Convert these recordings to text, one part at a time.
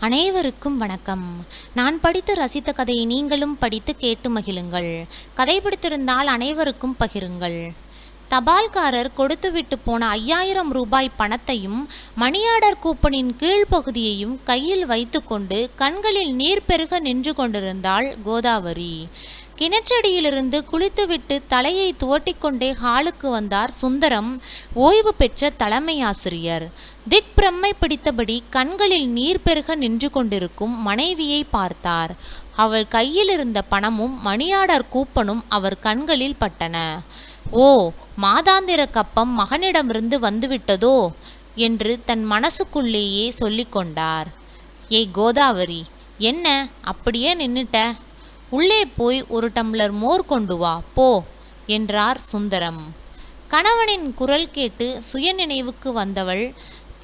அனைவருக்கும் வணக்கம். நான் படித்து ரசித்த கதையை நீங்களும் படித்து கேட்டு மகிழுங்கள். கதை பிடித்திருந்தால் அனைவருக்கும் பகிருங்கள். தபால்காரர் கொடுத்துவிட்டு போன 5000 ரூபாய் பணத்தையும் மணியாடர் கூப்பனின் கீழ்ப்பகுதியையும் கையில் வைத்துக்கொண்டு கண்களில் நீர் பெருக நின்று கொண்டிருந்தாள் கோதாவரி. கிணற்றடியிலிருந்து குளித்துவிட்டு தலையை துவட்டிக்கொண்டே ஹாலுக்கு வந்தார் சுந்தரம், ஓய்வு பெற்ற தலைமை ஆசிரியர். திக் பிரம்மை பிடித்தபடி கண்களில் நீர் பெருக நின்று கொண்டிருக்கும் மனைவியை பார்த்தார். அவள் கையில் இருந்த பணமும் மணியாடர் கூப்பனும் அவர் கண்களில் பட்டன. ஓ, மாதாந்திர கப்பம் மகனிடமிருந்து வந்துவிட்டதோ என்று தன் மனசுக்குள்ளேயே சொல்லிக்கொண்டார். ஏய் கோதாவரி, என்ன அப்படியே நின்னுட்ட? உள்ளே போய் ஒரு டம்ளர் மோர் கொண்டு வா போ என்றார் சுந்தரம். கணவனின் குரல் கேட்டு சுயநினைவுக்கு வந்தவள்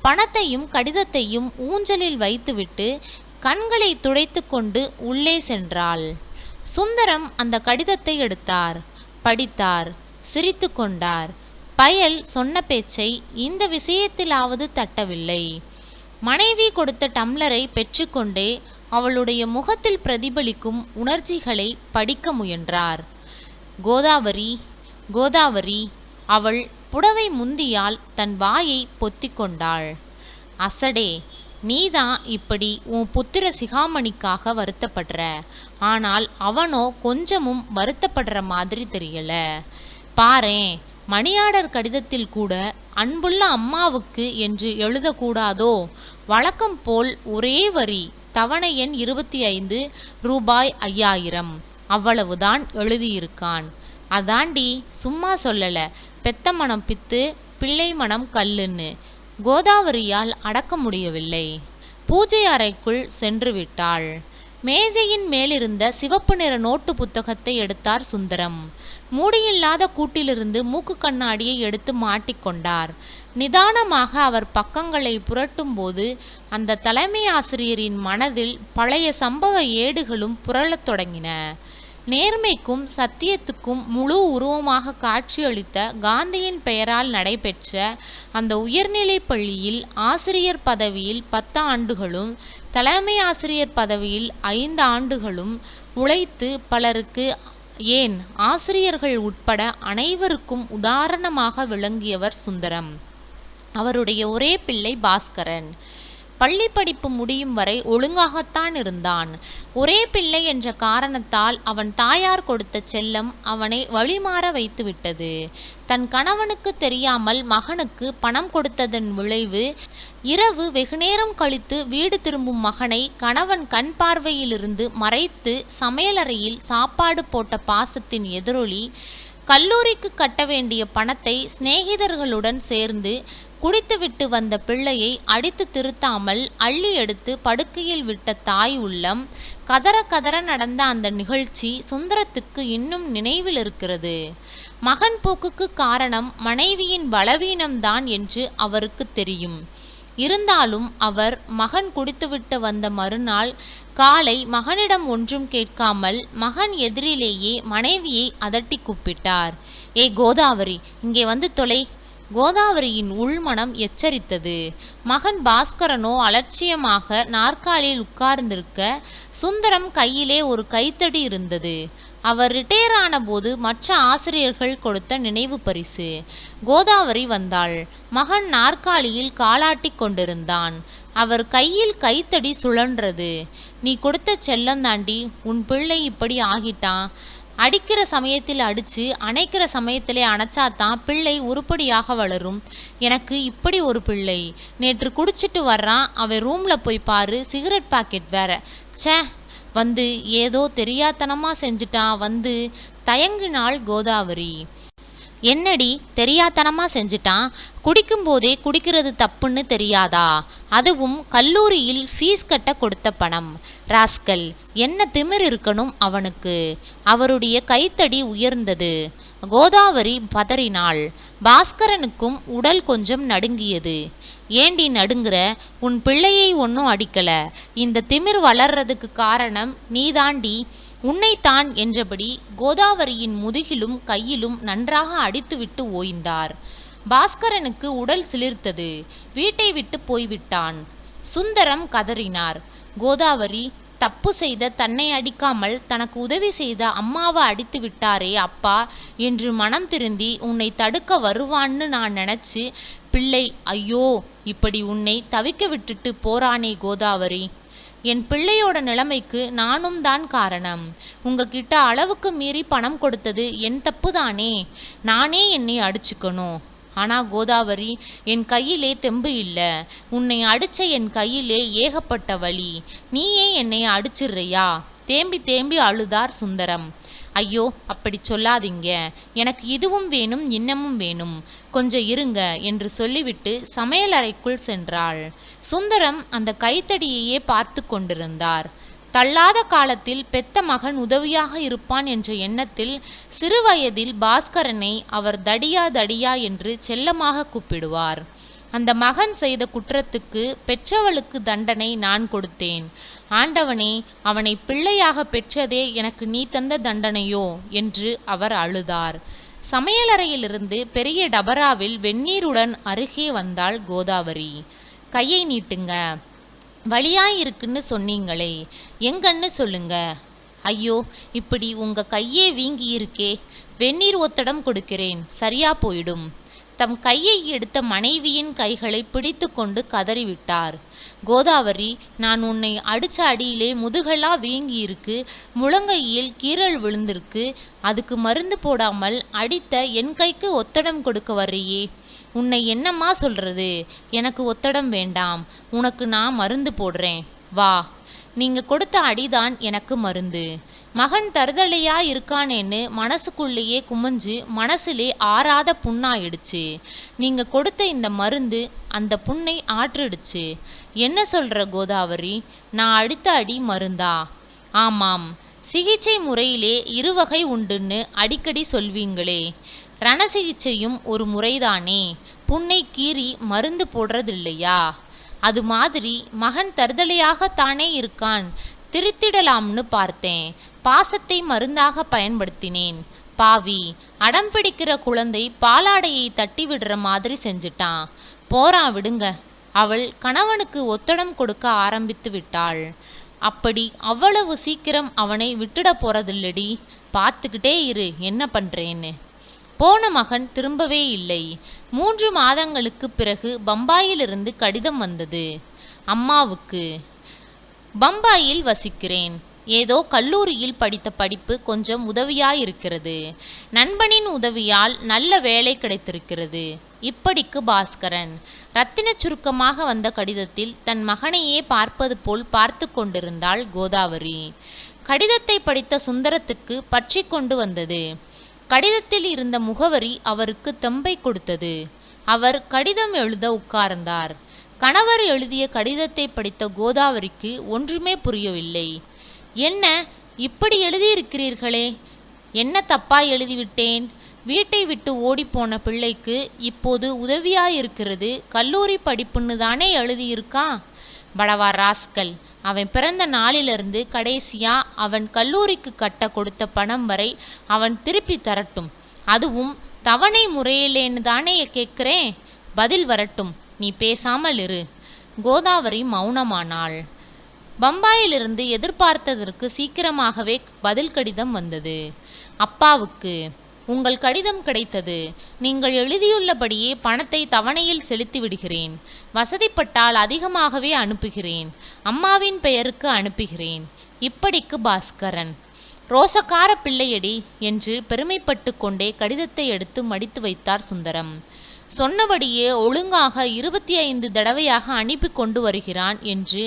பணத்தையும் கடிதத்தையும் ஊஞ்சலில் வைத்துவிட்டு கண்களை துடைத்து கொண்டு உள்ளே சென்றாள். சுந்தரம் அந்த கடிதத்தை எடுத்தார், படித்தார், சிரித்து கொண்டார். பயல் சொன்ன பேச்சை இந்த விஷயத்திலாவது தட்டவில்லை. மனைவி கொடுத்த டம்ளரை பெற்றுக்கொண்டே அவளுடைய முகத்தில் பிரதிபலிக்கும் உணர்ச்சிகளை படிக்க முயன்றார். கோதாவரி, கோதாவரி. அவள் புடவை முந்தியால் தன் வாயை பொத்திக்கொண்டாள். அசடே, நீதான் இப்படி உன் புத்திர சிகாமணிக்காக வருத்தப்படுற. ஆனால் அவனோ கொஞ்சமும் வருத்தப்படுற மாதிரி தெரியல. பாரேன், மணியாடர் கடிதத்தில் கூட அன்புள்ள அம்மாவுக்கு என்று எழுதக்கூடாதோ? வழக்கம் போல் ஒரே வரி, தவணை எண் 25 ரூபாய் 5000, அவ்வளவுதான் எழுதியிருக்கான். அதாண்டி, சும்மா சொல்லல. பெத்த மனம் பித்து, பிள்ளை மனம் கல்லுன்னு. கோதாவரியால் அடக்க முடியவில்லை. பூஜை அறைக்குள் சென்று விட்டாள். மேஜையின் மேலிருந்த சிவப்பு நிற நோட்டு புத்தகத்தை எடுத்தார் சுந்தரம். மூடியில்லாத கூட்டிலிருந்து மூக்கு கண்ணாடியை எடுத்து மாட்டிக்கொண்டார். நிதானமாக அவர் பக்கங்களை புரட்டும் போது அந்த தலைமை ஆசிரியரின் மனதில் பழைய சம்பவ ஏடுகளும் புரளத் தொடங்கின. நேர்மைக்கும் சத்தியத்துக்கும் முழு உருவமாக காட்சியளித்த காந்தியின் பெயரால் நடைபெற்ற அந்த உயர்நிலைப் பள்ளியில் ஆசிரியர் பதவியில் 10 ஆண்டுகளும் தலைமை ஆசிரியர் பதவியில் 5 ஆண்டுகளும் உழைத்து பலருக்கு, ஏன் ஆசிரியர்கள் உட்பட அனைவருக்கும் உதாரணமாக விளங்கியவர் சுந்தரம். அவருடைய ஒரே பிள்ளை பாஸ்கரன். பள்ளி படிப்பு முடியும் வரை ஒழுங்காகத்தான் இருந்தான். ஒரே பிள்ளை என்ற காரணத்தால் அவன் தாயார் கொடுத்த செல்லம் அவனை வழிமாற வைத்துவிட்டது. தன் கணவனுக்கு தெரியாமல் மகனுக்கு பணம் கொடுத்ததன் விளைவு, இரவு வெகுநேரம் கழித்து வீடு திரும்பும் மகனை கணவன் கண் பார்வையிலிருந்து மறைத்து சமையலறையில் சாப்பாடு போட்ட பாசத்தின் எதிரொலி, கல்லூரிக்கு கட்ட வேண்டிய பணத்தை சிநேகிதர்களுடன் சேர்ந்து குடித்துவிட்டு வந்த பிள்ளையை அடித்து திருத்தாமல் அள்ளி எடுத்து படுக்கையில் விட்ட தாய் உள்ளம், கதற கதற நடந்த அந்த நிகழ்ச்சி சுந்தரத்துக்கு இன்னும் நினைவில் இருக்கிறது. மகன் போக்குக்கு காரணம் மனைவியின் பலவீனம்தான் என்று அவருக்கு தெரியும். இருந்தாலும் அவர் மகன் குடித்துவிட்டு வந்த மறுநாள் காலை மகனிடம் ஒன்றும் கேட்காமல் மகன் எதிரிலேயே மனைவியை அதட்டி கூப்பிட்டார். ஏ கோதாவரி, இங்கே வந்து தொலை. கோதாவரியின் உள்மனம் எச்சரித்தது. மகன் பாஸ்கரனோ அலட்சியமாக நாற்காலியில் உட்கார்ந்திருக்க சுந்தரம் கையிலே ஒரு கைத்தடி இருந்தது. அவர் ரிட்டையர் ஆன போது மற்ற ஆசிரியர்கள் கொடுத்த நினைவு பரிசு. கோதாவரி வந்தாள். மகன் நாற்காலியில் காலாட்டி கொண்டிருந்தான். அவர் கையில் கைத்தடி சுழன்றது. நீ கொடுத்த செல்லந்தாண்டி உன் பிள்ளை இப்படி ஆகிட்டான். அடிக்கிற சமயத்தில் அடித்து அணைக்கிற சமயத்திலே அணைச்சாதான் பிள்ளை உருப்படியாக வளரும். எனக்கு இப்படி ஒரு பிள்ளை. நேற்று குடிச்சிட்டு வர்றான். அவன் ரூமில் போய் பாரு, சிகரெட் பாக்கெட் வேற. சே, வந்து ஏதோ தெரியாத்தனமா செஞ்சுட்டான். வந்து தயங்கினாள் கோதாவரி. என்னடி தெரியாத்தனமா செஞ்சிட்டான்? குடிக்கும்போதே குடிக்கிறது தப்புன்னு தெரியாதா? அதுவும் கல்லூரியில் ஃபீஸ் கட்ட கொடுத்த பணம். ராஸ்கல், என்ன திமிர் இருக்கணும் அவனுக்கு. அவருடைய கைத்தடி உயர்ந்தது. கோதாவரி பதறினாள். பாஸ்கரனுக்கும் உடல் கொஞ்சம் நடுங்கியது. ஏண்டி நடுங்குற? உன் பிள்ளையை ஒன்றும் அடிக்கல. இந்த திமிர் வளர்றதுக்கு காரணம் நீதாண்டி. உன்னைத்தான் என்றபடி கோதாவரியின் முதுகிலும் கையிலும் நன்றாக அடித்துவிட்டு ஓய்ந்தார். பாஸ்கரனுக்கு உடல் சிலிர்த்தது. வீட்டை விட்டு போய்விட்டான். சுந்தரம் கதறினார். கோதாவரி, தப்பு செய்த தன்னை அடிக்காமல் தனக்கு உதவி செய்த அம்மாவை அடித்து விட்டாரே அப்பா என்று மனம் திருந்தி உன்னை தடுக்க வருவான்னு நான் நினச்சி பிள்ளை ஐயோ இப்படி உன்னை தவிக்க விட்டுட்டு போறானே கோதாவரி. என் பிள்ளையோட நிலைமைக்கு நானும் தான் காரணம். உங்ககிட்ட அளவுக்கு மீறி பணம் கொடுத்தது என் தப்பு தானே. நானே என்னை அடிச்சுக்கணும். ஆனா கோதாவரி, என் கையிலே தெம்பு இல்லை. உன்னை அடிச்ச என் கையிலே ஏகப்பட்ட வலி. நீயே என்னை அடிச்சிடுறியா? தேம்பி தேம்பி அழுதார் சுந்தரம். ஐயோ அப்படி சொல்லாதீங்க, எனக்கு இதுவும் வேணும் இன்னமும் வேணும், கொஞ்சம் இருங்க என்று சொல்லிவிட்டு சமையலறைக்குள் சென்றாள். சுந்தரம் அந்த கைத்தடியையே பார்த்து கொண்டிருந்தார். தள்ளாத காலத்தில் பெத்த மகன் உதவியாக இருப்பான் என்ற எண்ணத்தில் சிறுவயதில் பாஸ்கரனை அவர் தடியா தடியா என்று செல்லமாக கூப்பிடுவார். அந்த மகன் செய்த குற்றத்துக்கு பெற்றவளுக்கு தண்டனை நான் கொடுத்தேன். ஆண்டவனே, அவனை பிள்ளையாக பெற்றதே எனக்கு நீ தந்த தண்டனையோ என்று அவர் அழுதார். சமையலறையிலிருந்து பெரிய டபராவில் வெந்நீருடன் அருகே வந்தாள் கோதாவரி. கையை நீட்டுங்க, வலியாயிருக்குன்னு சொன்னீங்களே, எங்கன்னு சொல்லுங்க. ஐயோ இப்படி உங்க கையே வீங்கி இருக்கே, வெந்நீர் ஒத்தடம் கொடுக்கிறேன், சரியா போயிடும். தம் கையை எடுத்த மனைவியின் கைகளை பிடித்து கொண்டு கதறிவிட்டார். கோதாவரி, நான் உன்னை அடிச்ச அடியிலே முதுகெல்லாம் வீங்கி இருக்கு, முழங்கையில் கீறல் விழுந்திருக்கு. அதுக்கு மருந்து போடாமல் அடித்த என் கைக்கு ஒத்தடம் கொடுக்க வர்றியே, உன்னை என்னம்மா சொல்றது? எனக்கு ஒத்தடம் வேண்டாம், உனக்கு நான் மருந்து போடுறேன், வா. நீங்க கொடுத்த அடிதான் எனக்கு மருந்து. மகன் தருதலையா இருக்கானேன்னு மனசுக்குள்ளேயே குமிஞ்சு மனசுலே ஆறாத புண்ணாயிடுச்சு. நீங்க கொடுத்த இந்த மருந்து அந்த புண்ணை ஆற்றிடுச்சு. என்ன சொல்ற கோதாவரி? நான் அடித்த அடி மருந்தா? ஆமாம், சிகிச்சை முறையிலே இருவகை உண்டுன்னு அடிக்கடி சொல்வீங்களே, ரண சிகிச்சையும் ஒரு முறைதானே. புண்ணை கீறி மருந்து போடுறதில்லையா? அது மாதிரி மகன் தருதலையாகத்தானே இருக்கான், திருத்திடலாம்னு பார்த்தேன். பாசத்தை மருந்தாக பயன்படுத்தினேன். பாவி, அடம் பிடிக்கிற குழந்தை பாலாடையை தட்டி விடுற மாதிரி செஞ்சிட்டான். போறான் விடுங்க. அவள் கணவனுக்கு ஒத்தடம் கொடுக்க ஆரம்பித்து விட்டாள். அப்படி அவ்வளவு சீக்கிரம் அவனை விட்டுட போறதில்லடி, பார்த்துக்கிட்டே இரு என்ன பண்றேன்னு. போன மகன் திரும்பவே இல்லை. 3 மாதங்களுக்கு பிறகு பம்பாயிலிருந்து கடிதம் வந்தது. அம்மாவுக்கு, பம்பாயில் வசிக்கிறேன். ஏதோ கல்லூரியில் படித்த படிப்பு கொஞ்சம் உதவியாயிருக்கிறது. நண்பனின் உதவியால் நல்ல வேலை கிடைத்திருக்கிறது. இப்படிக்கு பாஸ்கரன். ரத்தின சுருக்கமாக வந்த கடிதத்தில் தன் மகனையே பார்ப்பது போல் பார்த்து கொண்டிருந்தாள் கோதாவரி. கடிதத்தை படித்த சுந்தரத்துக்கு பற்றி கொண்டு வந்தது. கடிதத்தில் இருந்த முகவரி அவருக்கு தெம்பை கொடுத்தது. அவர் கடிதம் எழுத உட்கார்ந்தார். கணவர் எழுதிய கடிதத்தை படித்த கோதாவரிக்கு ஒன்றுமே புரியவில்லை. என்ன இப்படி எழுதியிருக்கிறீர்களே? என்ன தப்பா எழுதிவிட்டேன்? வீட்டை விட்டு ஓடிப்போன பிள்ளைக்கு இப்போது உதவியாயிருக்கிறது கல்லூரி படிப்புன்னு தானே எழுதியிருக்கா? படவா ராஸ்கல், அவன் பிறந்த நாளிலிருந்து கடைசியா அவன் கல்லூரிக்கு கட்ட கொடுத்த பணம் வரை அவன் திருப்பி தரட்டும். அதுவும் தவணை முறையிலேன்னு தானே கேட்கிறேன். பதில் வரட்டும், நீ பேசாமல் இரு. கோதாவரி மௌனமானாள். பம்பாயிலிருந்து எதிர்பார்த்ததற்கு சீக்கிரமாகவே பதில் கடிதம் வந்தது. அப்பாவுக்கு, உங்கள் கடிதம் கிடைத்தது. நீங்கள் எழுதியுள்ளபடியே பணத்தை தவணையில் செலுத்தி விடுகிறேன். வசதிப்பட்டால் அதிகமாகவே அனுப்புகிறேன். அம்மாவின் பெயருக்கு அனுப்புகிறேன். இப்படிக்கு பாஸ்கரன். ரோசக்கார பிள்ளையடி என்று பெருமைப்பட்டு கொண்டே கடிதத்தை எடுத்து மடித்து வைத்தார் சுந்தரம். சொன்னபடியே ஒழுங்காக 25 தடவையாக அனுப்பி கொண்டு வருகிறான் என்று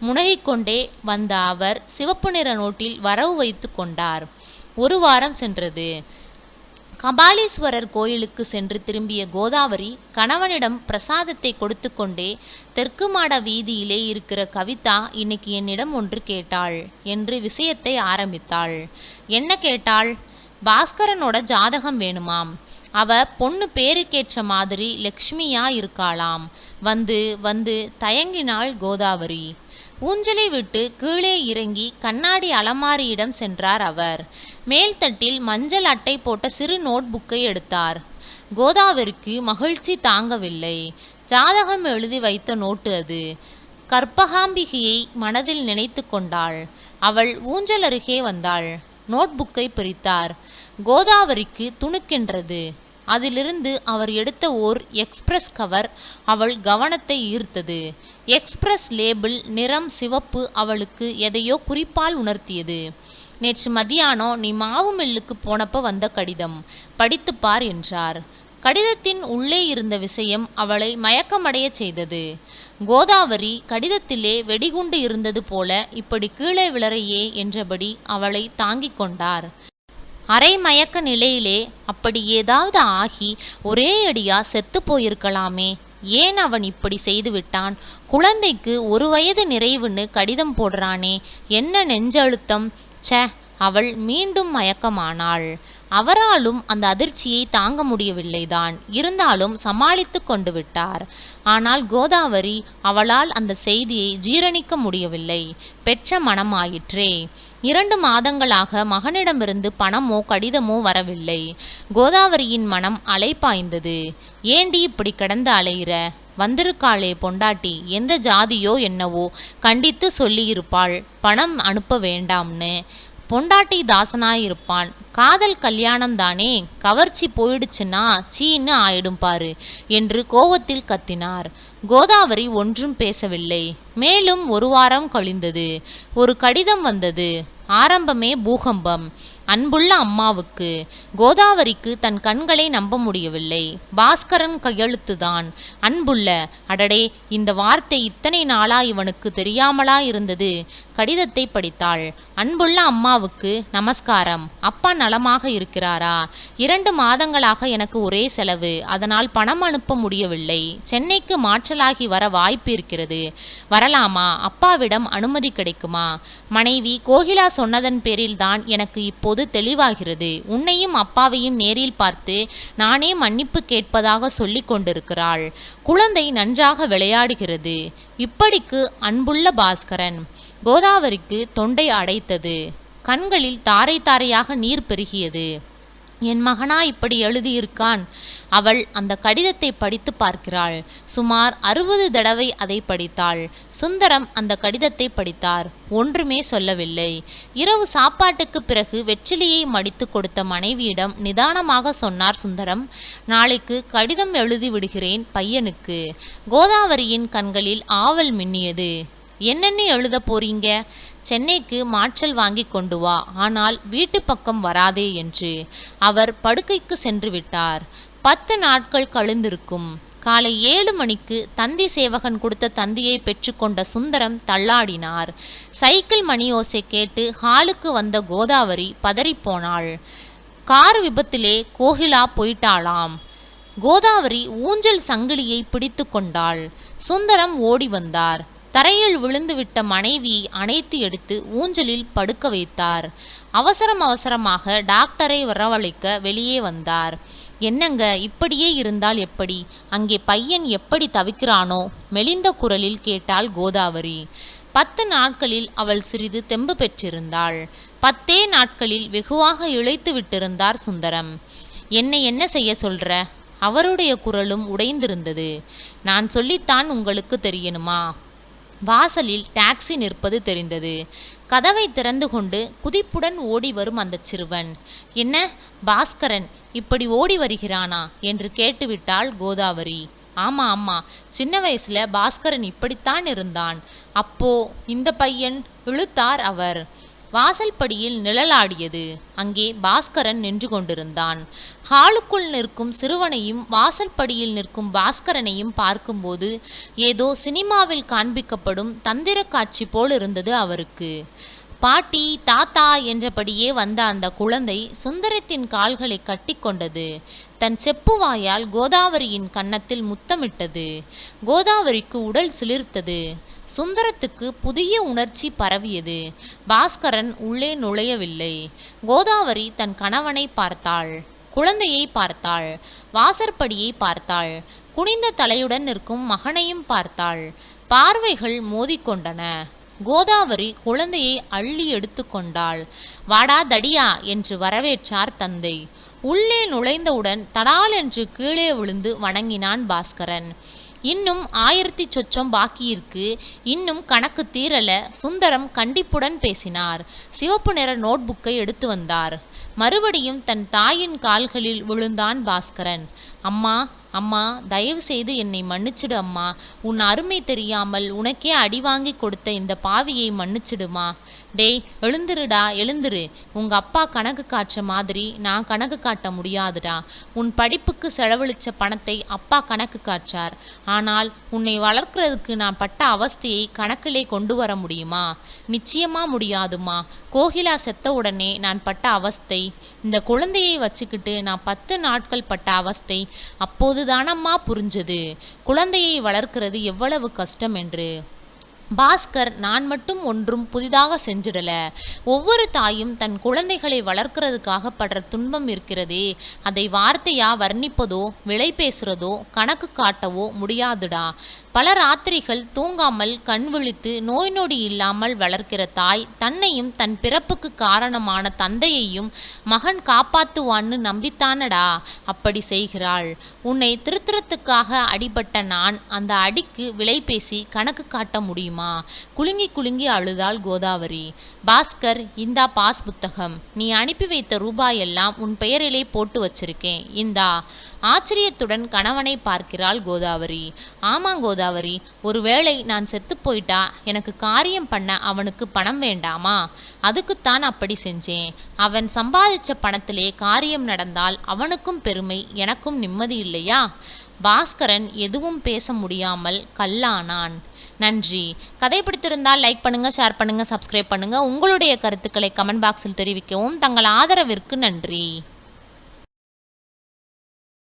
முனகிக்கொண்டே வந்த அவர் சிவப்பு நிற நோட்டில் வரவு வைத்து கொண்டார். 1 வாரம் சென்றது. கபாலீஸ்வரர் கோயிலுக்கு சென்று திரும்பிய கோதாவரி கணவனிடம் பிரசாதத்தை கொடுத்து கொண்டே தெற்கு மாட வீதியிலே இருக்கிற கவிதா இன்னைக்கு என்னிடம் ஒன்று கேட்டாள் என்று விஷயத்தை ஆரம்பித்தாள். என்ன கேட்டாள்? பாஸ்கரனோட ஜாதகம் வேணுமாம். அவ பொண்ணு பேருக்கேற்ற மாதிரி லக்ஷ்மியா இருக்காளாம். வந்து வந்து தயங்கினாள் கோதாவரி. ஊஞ்சலை விட்டு கீழே இறங்கி கண்ணாடி அலமாரியிடம் சென்றார் அவர். மேல்தட்டில் மஞ்சள் அட்டை போட்ட சிறு நோட் புக்கை எடுத்தார். கோதாவரிக்கு மகிழ்ச்சி தாங்கவில்லை. ஜாதகம் எழுதி வைத்த நோட்டு அது. கற்பகாம்பிகையை மனதில் நினைத்து கொண்டாள். அவள் ஊஞ்சல் அருகே வந்தாள். நோட்புக்கை பிரித்தார். கோதாவரிக்கு துணுக்கென்றது. அதிலிருந்து அவர் எடுத்த ஓர் எக்ஸ்பிரஸ் கவர் அவள் கவனத்தை ஈர்த்தது. எக்ஸ்பிரஸ் லேபிள் நிறம் சிவப்பு அவளுக்கு எதையோ குறிப்பால் உணர்த்தியது. நேற்று மதியானம் நீ மாவு மில்லுக்கு போனப்ப வந்த கடிதம், படித்துப்பார் என்றார். கடிதத்தின் உள்ளே இருந்த விஷயம் அவளை மயக்கமடைய செய்தது. கோதாவரி கடிதத்திலே வெடிகுண்டு இருந்தது போல இப்படி கீழே விழறையே என்றபடி அவளை தாங்கிக் கொண்டார். அரை மயக்க நிலையிலே அப்படி ஏதாவது ஆகி ஒரே அடியா செத்து போயிருக்கலாமே. ஏன் அவன் இப்படி செய்து விட்டான்? குழந்தைக்கு 1 வயது நிறைவுன்னு கடிதம் போடுறானே, என்ன நெஞ்சழுத்தம்! ச்சே! அவள் மீண்டும் மயக்கமானாள். அவராலும் அந்த அதிர்ச்சியை தாங்க முடியவில்லைதான். இருந்தாலும் சமாளித்து கொண்டு விட்டார். ஆனால் கோதாவரி அவளால் அந்த செய்தியை ஜீரணிக்க முடியவில்லை. பெற்ற மனமாயிற்றே. 2 மாதங்களாக மகனிடமிருந்து பணமோ கடிதமோ வரவில்லை. கோதாவரியின் மனம் அலைப்பாய்ந்தது. ஏண்டி இப்படி கிடந்து அலையிற? வந்திருக்காளே பொண்டாட்டி, எந்த ஜாதியோ என்னவோ, கண்டித்து சொல்லியிருப்பாள் பணம் அனுப்ப வேண்டாம்னு. பொண்டாட்டி தாசனாயிருப்பான். காதல் கல்யாணம் தானே, கவர்ச்சி போயிடுச்சுன்னா சீன்னு ஆயிடும் பாரு என்று கோவத்தில் கத்தினார். கோதாவரி ஒன்றும் பேசவில்லை. மேலும் 1 வாரம் கழிந்தது. ஒரு கடிதம் வந்தது. ஆரம்பமே பூகம்பம். அன்புள்ள அம்மாவுக்கு. கோதாவரிக்கு தன் கண்களை நம்ப முடியவில்லை. பாஸ்கரன் கையெழுத்துதான். அன்புள்ள. அடடே, இந்த வார்த்தை இத்தனை நாளா இவனுக்கு தெரியாமலா இருந்தது? கடிதத்தை படித்தாள். அன்புள்ள அம்மாவுக்கு நமஸ்காரம். அப்பா நலமாக இருக்கிறாரா? 2 மாதங்களாக எனக்கு ஒரே செலவு. அதனால் பணம் அனுப்ப முடியவில்லை. சென்னைக்கு மாற்றலாகி வர வாய்ப்பு இருக்கிறது. வரலாமா? அப்பாவிடம் அனுமதி கிடைக்குமா? மனைவி கோகிலா சொன்னதன் பேரில்தான் எனக்கு இப்போது தெளிவாகிறது. உன்னையும் அப்பாவையும் நேரில் பார்த்து நானே மன்னிப்பு கேட்பதாக சொல்லிக் கொண்டிருக்கிறாள். குழந்தை நன்றாக விளையாடுகிறது. இப்படிக்கு அன்புள்ள பாஸ்கரன். கோதாவரிக்கு தொண்டை அடைத்தது. கண்களில் தாரை தாரையாக நீர் பெருகியது. என் மகனா இப்படி எழுதியிருக்கான்? அவள் அந்த கடிதத்தை படித்து பார்க்கிறாள். சுமார் 60 தடவை அதை படித்தாள். சுந்தரம் அந்த கடிதத்தை படித்தார். ஒன்றுமே சொல்லவில்லை. இரவு சாப்பாட்டுக்கு பிறகு வெற்றிலையை மடித்து கொடுத்த மனைவியிடம் நிதானமாக சொன்னார் சுந்தரம், நாளைக்கு கடிதம் எழுதி விடுகிறேன் பையனுக்கு. கோதாவரியின் கண்களில் ஆவல் மின்னியது. என்னென்னு எழுத போறீங்க? சென்னைக்கு மாற்றல் வாங்கி கொண்டு வா, ஆனால் வீட்டு பக்கம் வராதே என்று. அவர் படுக்கைக்கு சென்று விட்டார். 10 நாட்கள் கழிந்திருக்கும். காலை 7 மணிக்கு தந்தி சேவகன் கொடுத்த தந்தியை பெற்றுக்கொண்ட சுந்தரம் தள்ளாடினார். சைக்கிள் மணியோசை கேட்டு ஹாலுக்கு வந்த கோதாவரி பதறிப்போனாள். கார் விபத்திலே கோகிலா போயிட்டாளாம். கோதாவரி ஊஞ்சல் சங்கிலியை பிடித்து கொண்டாள். சுந்தரம் ஓடி வந்தார். தரையில் விழுந்துவிட்ட மனைவியை அணைத்து எடுத்து ஊஞ்சலில் படுக்க வைத்தார். அவசரமாக டாக்டரை வரவழைக்க வெளியே வந்தார். என்னங்க, இப்படியே இருந்தால் எப்படி? அங்கே பையன் எப்படி தவிக்கிறானோ? மெலிந்த குரலில் கேட்டாள் கோதாவரி. 10 நாட்களில் அவள் சிறிது தெம்பு பெற்றிருந்தாள். 10 நாட்களில் வெகுவாக இழைத்து விட்டிருந்தார் சுந்தரம். என்ன செய்ய சொல்ற? அவருடைய குரலும் உடைந்திருந்தது. நான் சொல்லித்தான் உங்களுக்கு தெரியணுமா? வாசலில் டாக்ஸி நிற்பது தெரிந்தது. கதவை திறந்து கொண்டு குதிப்புடன் ஓடி வரும் அந்த சிறுவன், என்ன பாஸ்கரன் இப்படி ஓடி வருகிறானா என்று கேட்டுவிட்டாள் கோதாவரி. ஆமா, சின்ன வயசுல பாஸ்கரன் இப்படித்தான் இருந்தான். அப்போ இந்த பையன், இழுத்தார் அவர். வாசல் படியில் நிழலாடியது. அங்கே பாஸ்கரன் நின்று கொண்டிருந்தான். ஹாலுக்குள் நிற்கும் சிறுவனையும் வாசல் படியில் நிற்கும் பாஸ்கரனையும் பார்க்கும்போது ஏதோ சினிமாவில் காண்பிக்கப்படும் தந்திர காட்சி போல் இருந்தது அவருக்கு. பாட்டி, தாத்தா என்றபடியே வந்த அந்த குழந்தை சுந்தரத்தின் கால்களை கட்டி கொண்டது. தன் செப்புவாயால் கோதாவரியின் கன்னத்தில் முத்தமிட்டது. கோதாவரிக்கு உடல் சிலிர்த்தது. சுந்தரத்துக்கு புதிய உணர்ச்சி பரவியது. பாஸ்கரன் உள்ளே நுழையவில்லை. கோதாவரி தன் கணவனை பார்த்தாள். குழந்தையை பார்த்தாள். வாசற்படியை பார்த்தாள். குனிந்த தலையுடன் நிற்கும் மகனையும் பார்த்தாள். பார்வைகள் மோதிக்கொண்டன. கோதாவரி குழந்தையை அள்ளி எடுத்து கொண்டாள். வாடா தடியா என்று வரவேற்றார் தந்தை. உள்ளே நுழைந்தவுடன் தடால் என்று கீழே விழுந்து வணங்கினான் பாஸ்கரன். இன்னும் 1000 சொச்சம் பாக்கி இருக்கு. இன்னும் கணக்கு தீரல. சுந்தரம் கண்டிப்புடன் பேசினார். சிவப்பு நிற நோட்புக்கை எடுத்து வந்தார். மறுபடியும் தன் தாயின் கால்களில் விழுந்தான் பாஸ்கரன். அம்மா, அம்மா, தயவு செய்து என்னை மன்னிச்சிடு அம்மா. உன் அருமை தெரியாமல் உனக்கே அடி வாங்கி கொடுத்த இந்த பாவியை மன்னிச்சிடுமா. டேய், எழுந்துருடா, எழுந்துரு. உங்க அப்பா கணக்கு காட்டுற மாதிரி நான் கணக்கு காட்ட முடியாதுடா. உன் படிப்புக்கு செலவழிச்ச பணத்தை அப்பா கணக்கு காற்றார். ஆனால் உன்னை வளர்க்கறதுக்கு நான் பட்ட அவஸ்தையை கணக்கிலே கொண்டு வர முடியுமா? நிச்சயமா முடியாதுமா. கோகிலா செத்த உடனே நான் பட்ட அவஸ்தை, இந்த குழந்தையை வச்சுக்கிட்டு நான் 10 நாட்கள் பட்ட அவஸ்தை அப்போதுதானம்மா புரிஞ்சது, குழந்தையை வளர்க்கிறது எவ்வளவு கஷ்டம் என்று. பாஸ்கர், நான் மட்டும் ஒன்றும் புதிதாக செஞ்சிடல. ஒவ்வொரு தாயும் தன் குழந்தைகளை வளர்க்கிறதுக்காக படுற துன்பம் இருக்கிறதே, அதை வார்த்தையா வர்ணிப்பதோ விலை பேசுறதோ கணக்கு காட்டவோ முடியாதுடா. பல ராத்திரிகள் தூங்காமல் கண் விழித்து நோய் நொடி இல்லாமல் வளர்க்கிற தாய் தன்னையும் தன் பிறப்புக்கு காரணமான தந்தையையும் மகன் காப்பாத்துவான்னு நம்பித்தானடா அப்படி செய்கிறாள். உன்னை திருத்துறத்துக்காக அடிபட்ட நான் அந்த அடிக்கு விலை பேசி கணக்கு காட்ட முடியுமா? குலுங்கி குலுங்கி அழுதாள் கோதாவரி. பாஸ்கர், இந்தா பாஸ் புத்தகம். நீ அனுப்பி வைத்த ரூபாயெல்லாம் உன் பெயரிலே போட்டு வச்சிருக்கேன், இந்தா. ஆச்சரியத்துடன் கணவனை பார்க்கிறாள் கோதாவரி. ஆமாம் கோதாவரி, ஒருவேளை நான் செத்து போயிட்டா எனக்கு காரியம் பண்ண அவனுக்கு பணம் வேண்டாமா? அதுக்குத்தான் அப்படி செஞ்சேன். அவன் சம்பாதிச்ச பணத்திலே காரியம் நடந்தால் அவனுக்கும் பெருமை, எனக்கும் நிம்மதி இல்லையா? பாஸ்கரன் எதுவும் பேச முடியாமல் கல்லானான். நன்றி. கதை பிடித்திருந்தால் லைக் பண்ணுங்க, ஷேர் பண்ணுங்க, சப்ஸ்கிரைப் பண்ணுங்க. உங்களுடைய கருத்துக்களை கமெண்ட் பாக்ஸில் தெரிவிக்கவும். தங்கள் ஆதரவிற்கு நன்றி.